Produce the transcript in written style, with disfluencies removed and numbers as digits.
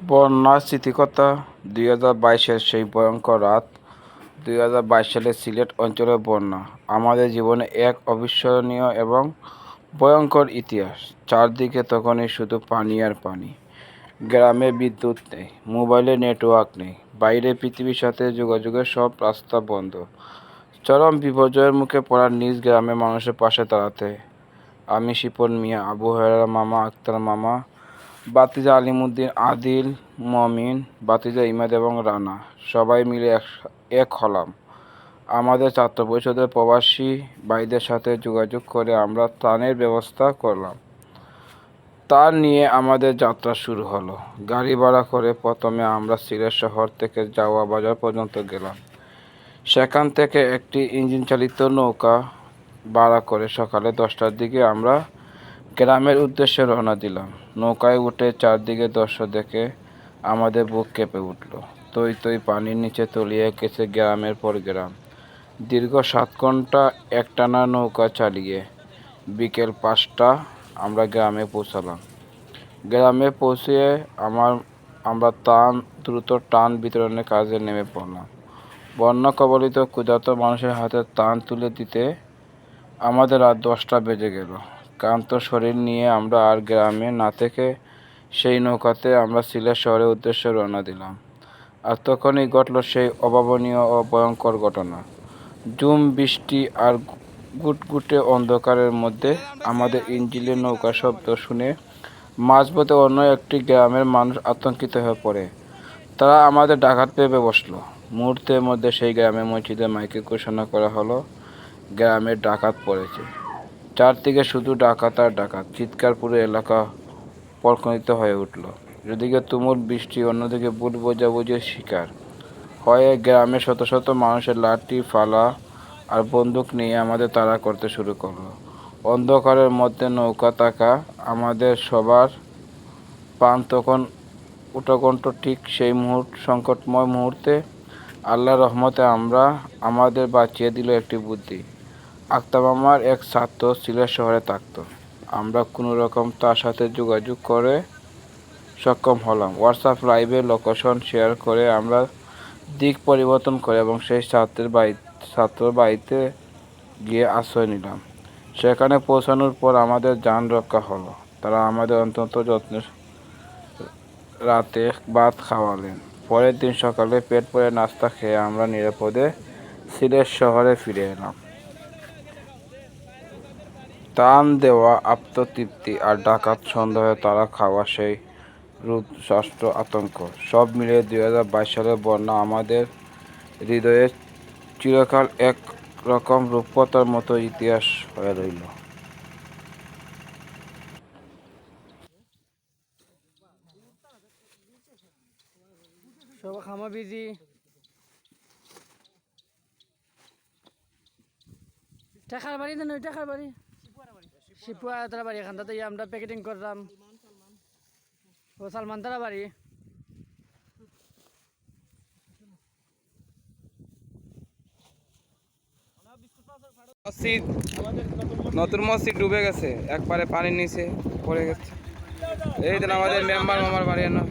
বন্যার স্মৃতিকথা 2022-এর সেই ভয়ঙ্কর রাত। 2022 সালে সিলেট অঞ্চলের বন্যা আমাদের জীবনে এক অবিস্মরণীয় এবং ভয়ঙ্কর ইতিহাস। চারদিকে তখনই শুধু পানি আর পানি। গ্রামে বিদ্যুৎ নেই, মোবাইলে নেটওয়ার্ক নেই, বাইরে পৃথিবীর সাথে যোগাযোগের সব রাস্তা বন্ধ। চরম বিপর্যয়ের মুখে পড়া নিজ গ্রামের মানুষের পাশে দাঁড়াতে আমি শিপন মিয়া, আবু হেরার মামা, আক্তার মামা, বাতিজা আলিমুদ্দিন, আদিল, মমিন, বাতিজা ইমাদ এবং রানা সবাই মিলে এক হলাম। আমাদের ছাত্র পরিষদের প্রবাসী ভাইদের সাথে যোগাযোগ করে আমরা ত্রাণের ব্যবস্থা করলাম। তা নিয়ে আমাদের যাত্রা শুরু হলো। গাড়ি ভাড়া করে প্রথমে আমরা সিলেট শহর থেকে জাওয়া বাজার পর্যন্ত গেলাম। সেখান থেকে একটি ইঞ্জিন চালিত নৌকা ভাড়া করে সকালে 10টার দিকে আমরা গ্রামের উদ্দেশ্যে রওনা দিলাম। নৌকায় উঠে চারদিকে দৃশ্য দেখে আমাদের বুক কেঁপে উঠল। তৈ তৈ পানির নিচে তলিয়ে গেছে গ্রামের পর গ্রাম। দীর্ঘ 7 ঘন্টা একটানা নৌকা চালিয়ে বিকেল 5টা আমরা গ্রামে পৌঁছালাম। গ্রামে পৌঁছে আমরা দ্রুত ত্রাণ বিতরণের কাজে নেমে পড়লাম। বন্যা কবলিত ক্ষুধার্ত মানুষের হাতে ত্রাণ তুলে দিতে আমাদের রাত 10টা বেজে গেল। ক্লান্ত শরীর নিয়ে আমরা আর গ্রামে না থেকে সেই নৌকাতে আমরা সিলেট শহরের উদ্দেশ্যে রওনা দিলাম। আর তখনই ঘটল সেই অভাবনীয় ও ভয়ঙ্কর ঘটনা। ঝুম বৃষ্টি আর গুটগুটে অন্ধকারের মধ্যে আমাদের ইঞ্জিনের নৌকার শব্দ শুনে মাঝপথে অন্য একটি গ্রামের মানুষ আতঙ্কিত হয়ে পড়ে। তারা আমাদের ডাকাত ভেবে বসল। মুহূর্তের মধ্যে সেই গ্রামের মসজিদের মাইকে ঘোষণা করা হলো, গ্রামের ডাকাত পড়েছে। চারদিকে শুধু ডাকাত আর ডাকাত, চিৎকার পুরো এলাকা প্রকম্পিত হয়ে উঠল। এদিকে তুমুল বৃষ্টি, অন্যদিকে ভুল বোঝাবুঝির শিকার হয়ে গ্রামের শত শত মানুষের লাঠি, ফালা আর বন্দুক নিয়ে আমাদের তাড়া করতে শুরু করলো। অন্ধকারের মধ্যে নৌকা থাকা আমাদের সবার প্রাণ তখন উৎকণ্ঠ। ঠিক সেই সংকটময় মুহূর্তে আল্লাহর রহমতে আমাদের বাঁচিয়ে দিল একটি বুদ্ধি। আক্তার মামার এক ছাত্র সিলেট শহরে থাকত। আমরা কোনো রকম তার সাথে যোগাযোগ করে সক্ষম হলাম। হোয়াটসঅ্যাপ লাইভে লোকেশন শেয়ার করে আমরা দিক পরিবর্তন করে এবং সেই ছাত্র বাড়িতে গিয়ে আশ্রয় নিলাম। সেখানে পৌঁছানোর পর আমাদের যান রক্ষা হলো। তারা আমাদের অত্যন্ত যত্নে রাতে ভাত খাওয়ালেন। পরের দিন সকালে পেট ভরে নাস্তা খেয়ে আমরা নিরাপদে সিলেট শহরে ফিরে এলাম। ত্রাণ দেওয়া, আত্মতৃপ্তি আর ডাকাত সন্দেহে তারা খাওয়া সেই রুদ্র আতঙ্ক, সব মিলিয়ে 2022 সালের বন্যা আমাদের হৃদয়ে চিরকাল এক রকম রূপকথার মতো ইতিহাস হয়ে রইল। সব খামা বিজি টাকার বাড়ি দেন, ওই টাকার বাড়ি শিপুয়া তারা বাড়ি, এখান থেকে আমরা প্যাকেটিং করলাম। ও সালমান তারা বাড়ি। নতুন মসজিদ ডুবে গেছে, একবারে পানির নিচে পড়ে গেছে। এই দিন আমাদের মেম্বার মামার বাড়ি না।